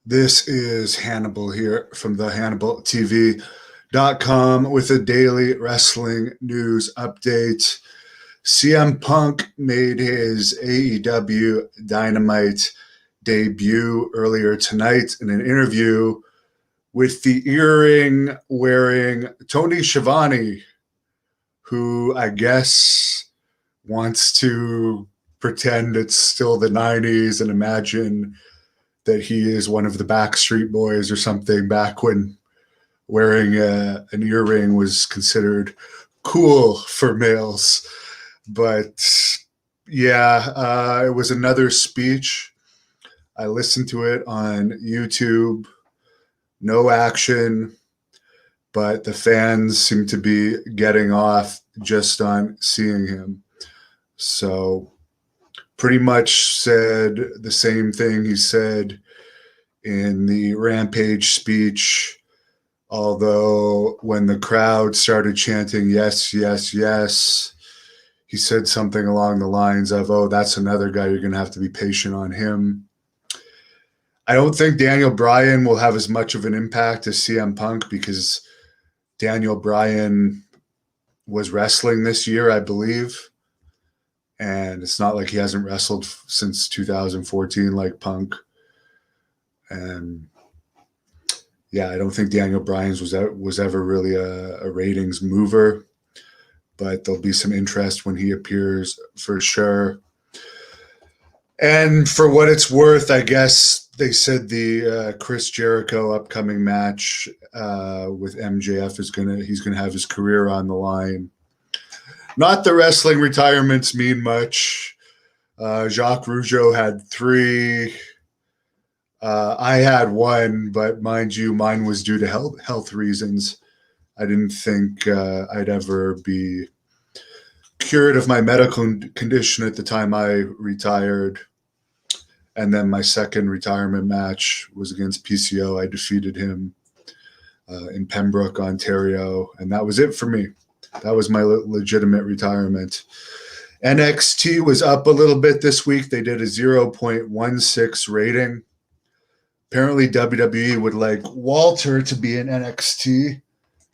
This is Hannibal here from the HannibalTV.com with a daily wrestling news update. CM Punk made his AEW Dynamite debut earlier tonight in an interview with the earring wearing Tony Schiavone, who I guess wants to pretend it's still the 90s and imagine that he is one of the Backstreet Boys or something, back when wearing an earring was considered cool for males. But yeah, it was another speech. I listened to it on YouTube. No action, but the fans seem to be getting off just on seeing him. So pretty much said the same thing he said in the Rampage speech, although when the crowd started chanting, yes, yes, yes, he said something along the lines of, oh, that's another guy, you're going to have to be patient on him. I don't think Daniel Bryan will have as much of an impact as CM Punk, because Daniel Bryan was wrestling this year, I believe. And it's not like he hasn't wrestled since 2014 like Punk. And yeah, I don't think Daniel Bryan's was ever really a ratings mover, but there'll be some interest when he appears for sure. And for what it's worth, I guess they said the Chris Jericho upcoming match with MJF he's gonna have his career on the line. Not the wrestling retirements mean much. Jacques Rougeau had 3. I had 1, but mind you, mine was due to health reasons. I didn't think I'd ever be cured of my medical condition at the time I retired. And then my second retirement match was against PCO. I defeated him in Pembroke, Ontario, and that was it for me. That was my legitimate retirement. NXT was up a little bit this week. They did a 0.16 rating. Apparently WWE would like Walter to be in NXT,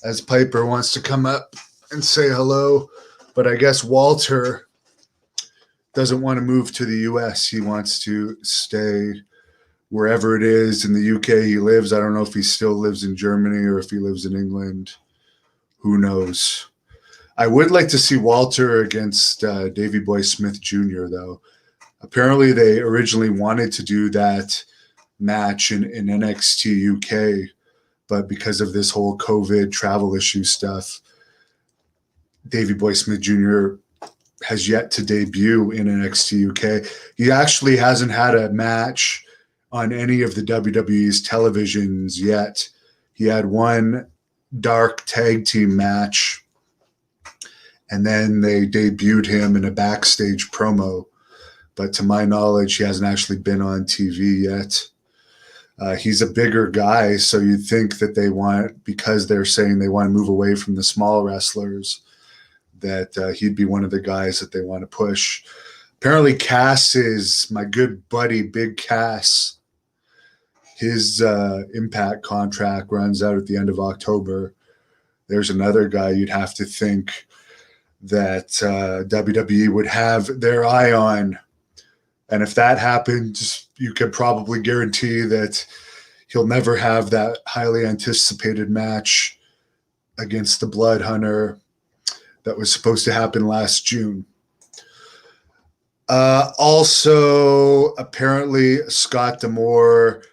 as Piper wants to come up and say hello. But I guess Walter doesn't want to move to the US. He wants to stay wherever it is in the UK he lives. I don't know if he still lives in Germany or if he lives in England. Who knows? I would like to see Walter against Davey Boy Smith Jr., though. Apparently they originally wanted to do that match in NXT UK, but because of this whole COVID travel issue stuff, Davey Boy Smith Jr. has yet to debut in NXT UK. He actually hasn't had a match on any of the WWE's televisions yet. He had one dark tag team match, and then they debuted him in a backstage promo. But to my knowledge, he hasn't actually been on TV yet. He's a bigger guy, so you'd think that they want, because they're saying they want to move away from the small wrestlers, that he'd be one of the guys that they want to push. Apparently Cass is my good buddy, Big Cass. His Impact contract runs out at the end of October. There's another guy you'd have to think that WWE would have their eye on. And if that happens, you could probably guarantee that he'll never have that highly anticipated match against the Blood Hunter that was supposed to happen last June. Also, apparently, Scott D'Amore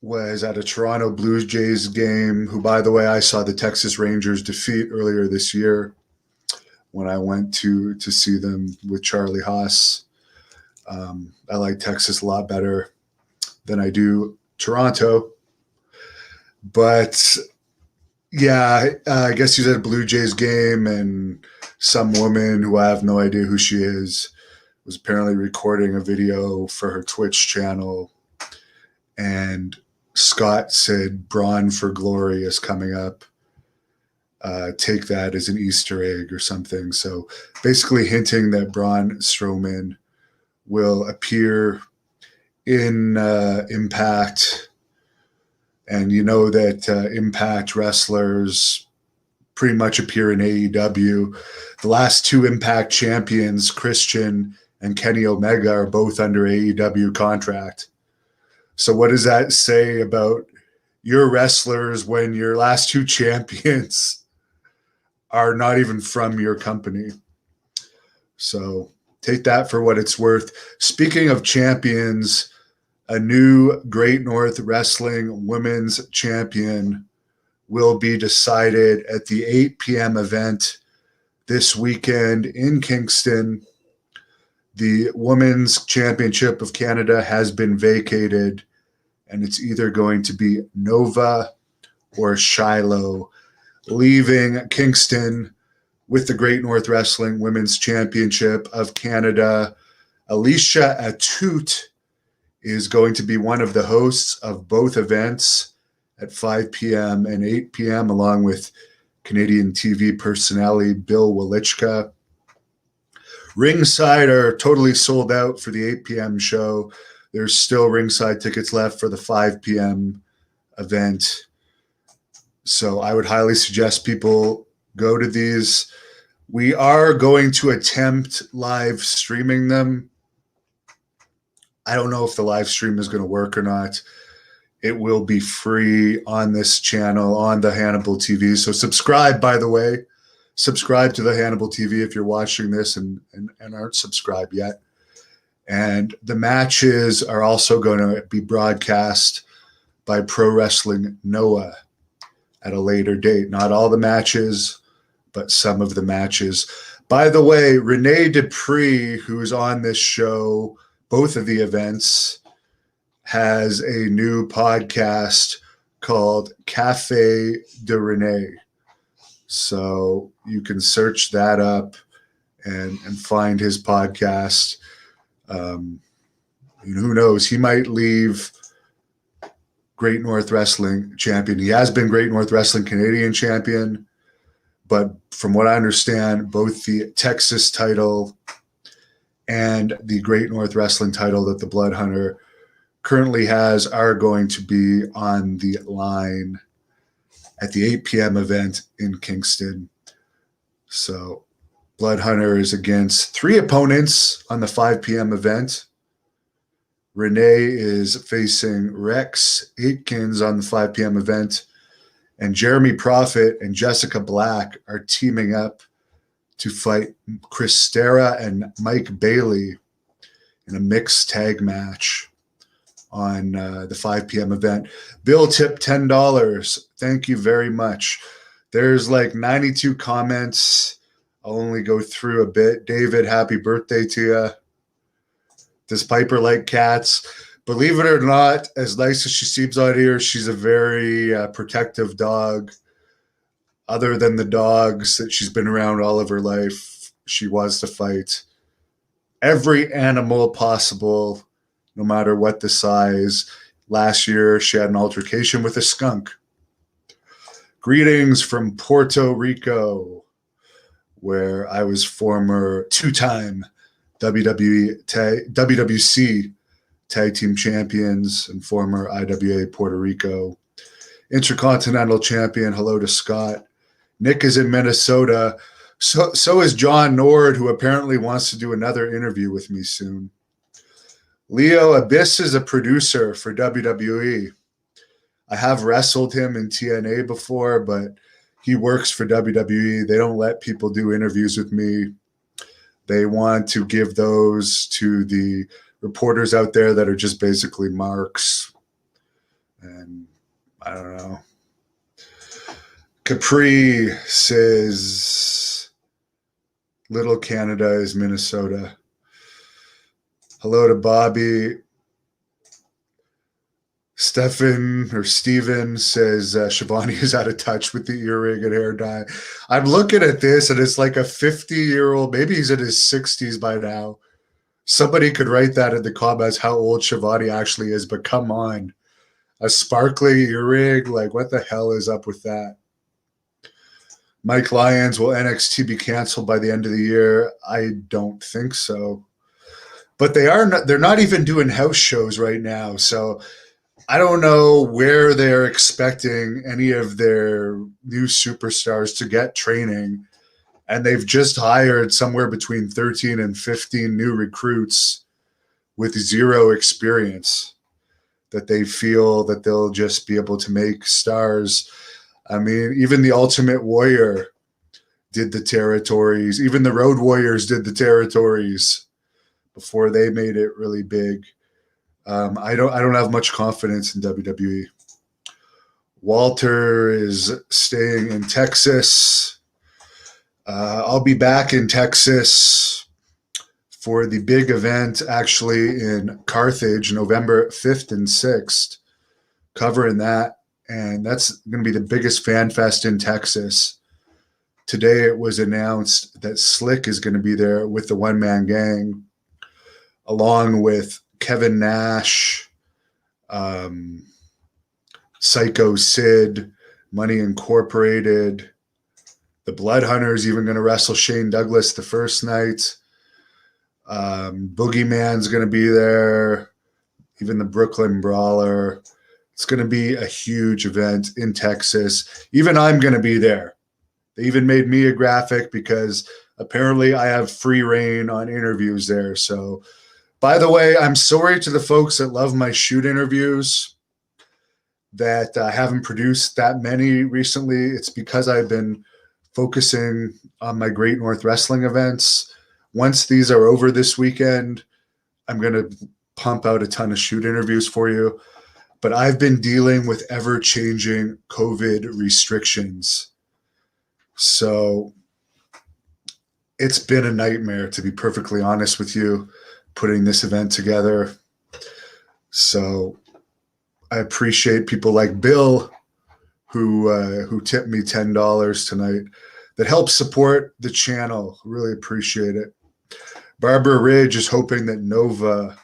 was at a Toronto Blue Jays game, who, by the way, I saw the Texas Rangers defeat earlier this year when I went to see them with Charlie Haas. I like Texas a lot better than I do Toronto. But yeah, I guess he's at a Blue Jays game, and some woman who I have no idea who she is was apparently recording a video for her Twitch channel. And Scott said, Braun for Glory is coming up. Take that as an Easter egg or something. So basically hinting that Braun Strowman will appear in Impact, and you know that Impact wrestlers pretty much appear in AEW. The last two Impact champions, Christian and Kenny Omega, are both under AEW contract. So what does that say about your wrestlers when your last two champions are not even from your company? So take that for what it's worth. Speaking of champions, a new Great North Wrestling Women's Champion will be decided at the 8 p.m. event this weekend in Kingston. The Women's Championship of Canada has been vacated, and it's either going to be Nova or Shiloh, leaving Kingston with the Great North Wrestling Women's Championship of Canada. Alicia Atout is going to be one of the hosts of both events at 5 p.m. and 8 p.m., along with Canadian TV personality Bill Walichka. Ringside are totally sold out for the 8 p.m. show. There's still ringside tickets left for the 5 p.m. event. So I would highly suggest people go to these. We are going to attempt live streaming them. I don't know if the live stream is going to work or not. It will be free on this channel, on the Hannibal TV. So subscribe, by the way. Subscribe to the Hannibal TV if you're watching this and aren't subscribed yet. And the matches are also going to be broadcast by Pro Wrestling Noah at a later date. Not all the matches, but some of the matches. By the way, Renee Dupree, who's on this show, both of the events, has a new podcast called Cafe de Renee. So you can search that up and find his podcast. And who knows, he might leave Great North Wrestling champion. He has been Great North Wrestling Canadian champion, but from what I understand, both the Texas title and the Great North Wrestling title that the Blood Hunter currently has are going to be on the line at the 8 p.m. event in Kingston. So Blood Hunter is against three opponents on the 5 p.m. event. Renee is facing Rex Aitkins on the 5 p.m. event. And Jeremy Prophet and Jessica Black are teaming up to fight Chris Stera and Mike Bailey in a mixed tag match on the 5 p.m. event. Bill tipped $10. Thank you very much. There's like 92 comments. I'll only go through a bit. David, happy birthday to you. Does Piper like cats? Believe it or not, as nice as she seems on here, she's a very protective dog. Other than the dogs that she's been around all of her life, she wants to fight every animal possible, no matter what the size. Last year, she had an altercation with a skunk. Greetings from Puerto Rico, where I was former two-time WWC Tag Team Champions and former IWA Puerto Rico Intercontinental Champion. Hello to Scott. Nick is in Minnesota. So is John Nord, who apparently wants to do another interview with me soon. Leo Abyss is a producer for WWE. I have wrestled him in TNA before, but he works for WWE. They don't let people do interviews with me. They want to give those to the reporters out there that are just basically marks. And I don't know. Capri says Little Canada is Minnesota. Hello to Bobby. Steven says Shivani is out of touch with the earring and hair dye. I'm looking at this and it's like a 50-year-old, maybe he's in his 60s by now. Somebody could write that in the comments how old Shivani actually is, but come on. A sparkly earring, like what the hell is up with that? Mike Lyons, will NXT be canceled by the end of the year? I don't think so. but they're not even doing house shows right now. So I don't know where they're expecting any of their new superstars to get training. And they've just hired somewhere between 13 and 15 new recruits with zero experience that they feel that they'll just be able to make stars. I mean, even the Ultimate Warrior did the territories. Even the Road Warriors did the territories before they made it really big. I don't have much confidence in WWE. Walter is staying in Texas. I'll be back in Texas for the big event, actually in Carthage, November 5th and 6th, covering that. And that's going to be the biggest fan fest in Texas. Today it was announced that Slick is going to be there with the One Man Gang, along with Kevin Nash, Psycho Sid, Money Incorporated. The Blood Hunters even going to wrestle Shane Douglas the first night. Boogeyman's going to be there. Even the Brooklyn Brawler. It's going to be a huge event in Texas. Even I'm going to be there. They even made me a graphic because apparently I have free reign on interviews there. So, by the way, I'm sorry to the folks that love my shoot interviews that I haven't produced that many recently. It's because I've been focusing on my Great North Wrestling events. Once these are over this weekend, I'm going to pump out a ton of shoot interviews for you. But I've been dealing with ever-changing COVID restrictions. So it's been a nightmare, to be perfectly honest with you, putting this event together. So I appreciate people like Bill who tipped me $10 tonight that helps support the channel. Really appreciate it. Barbara Ridge is hoping that Nova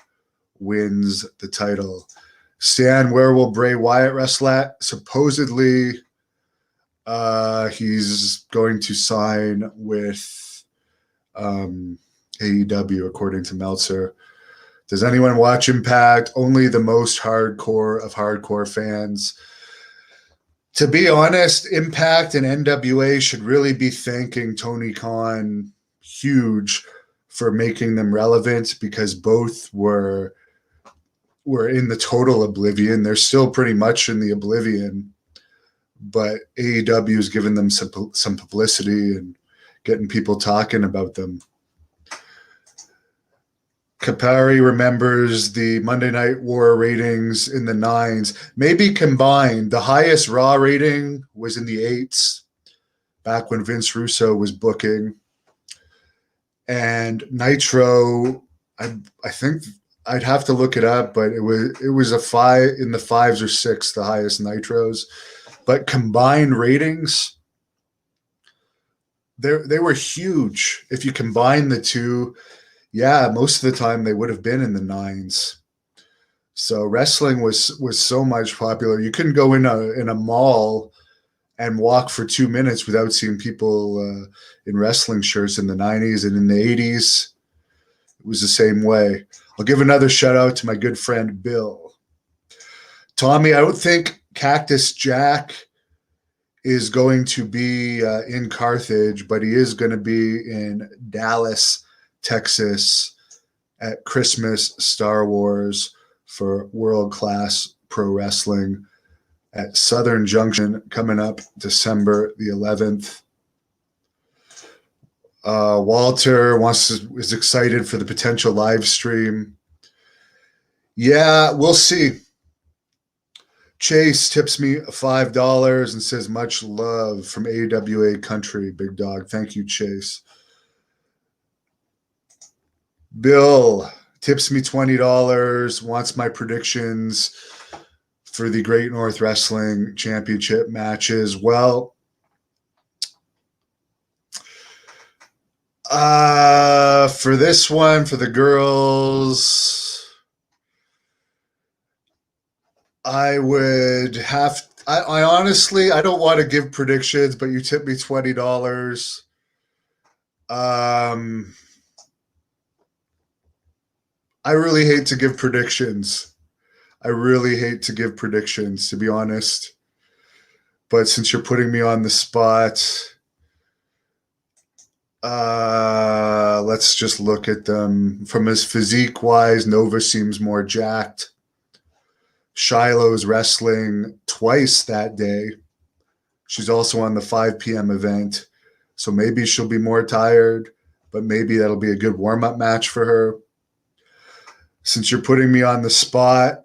wins the title. Stan, where will Bray Wyatt wrestle at? Supposedly, he's going to sign with AEW, according to Meltzer. Does anyone watch Impact? Only the most hardcore of hardcore fans. To be honest, Impact and NWA should really be thanking Tony Khan huge for making them relevant, because both were in the total oblivion. They're still pretty much in the oblivion, but AEW has given them some publicity and getting people talking about them. Kapari remembers the Monday Night War ratings in the 9s, maybe combined. The highest Raw rating was in the 8s, back when Vince Russo was booking. And Nitro, I think I'd have to look it up, but it was a 5 in the 5s or 6, the highest Nitros. But combined ratings, they were huge. If you combine the two, yeah, most of the time they would have been in the 9s. So wrestling was so much popular. You couldn't go in a mall and walk for 2 minutes without seeing people in wrestling shirts in the 90s, and in the 80s. It was the same way. I'll give another shout out to my good friend Bill. Tommy, I don't think Cactus Jack is going to be in Carthage, but he is going to be in Dallas, Texas at Christmas Star Wars for World Class Pro Wrestling at Southern Junction, coming up December the 11th. Walter is excited for the potential live stream. Yeah, we'll see. Chase tips me $5 and says, much love from AWA Country, big dog. Thank you, Chase. Bill tips me $20, wants my predictions for the Great North Wrestling Championship matches. Well, for this one, for the girls, I would have. I honestly, I don't want to give predictions, but you tip me $20. I really hate to give predictions. I really hate to give predictions, to be honest. But since you're putting me on the spot, let's just look at them. From his physique wise, Nova seems more jacked. Shiloh's wrestling twice that day. She's also on the 5 p.m. event. So maybe she'll be more tired, but maybe that'll be a good warm-up match for her. Since you're putting me on the spot,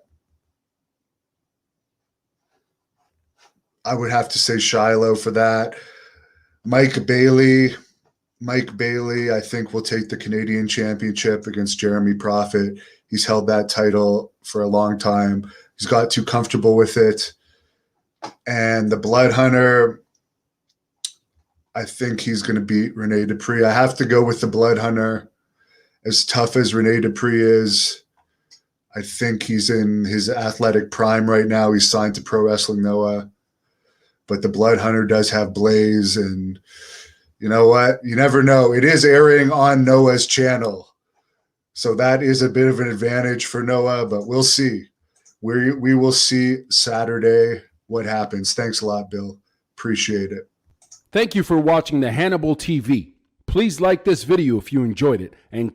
I would have to say Shiloh for that. Mike Bailey, I think, will take the Canadian Championship against Jeremy Prophet. He's held that title for a long time. He's got too comfortable with it. And the Blood Hunter, I think he's going to beat Rene Dupree. I have to go with the Blood Hunter. As tough as Rene Dupree is, I think he's in his athletic prime right now. He's signed to Pro Wrestling Noah. But the Blood Hunter does have Blaze, and you know what? You never know. It is airing on Noah's channel. So that is a bit of an advantage for Noah, but we'll see. We will see Saturday what happens. Thanks a lot, Bill. Appreciate it. Thank you for watching the Hannibal TV. Please like this video if you enjoyed it, and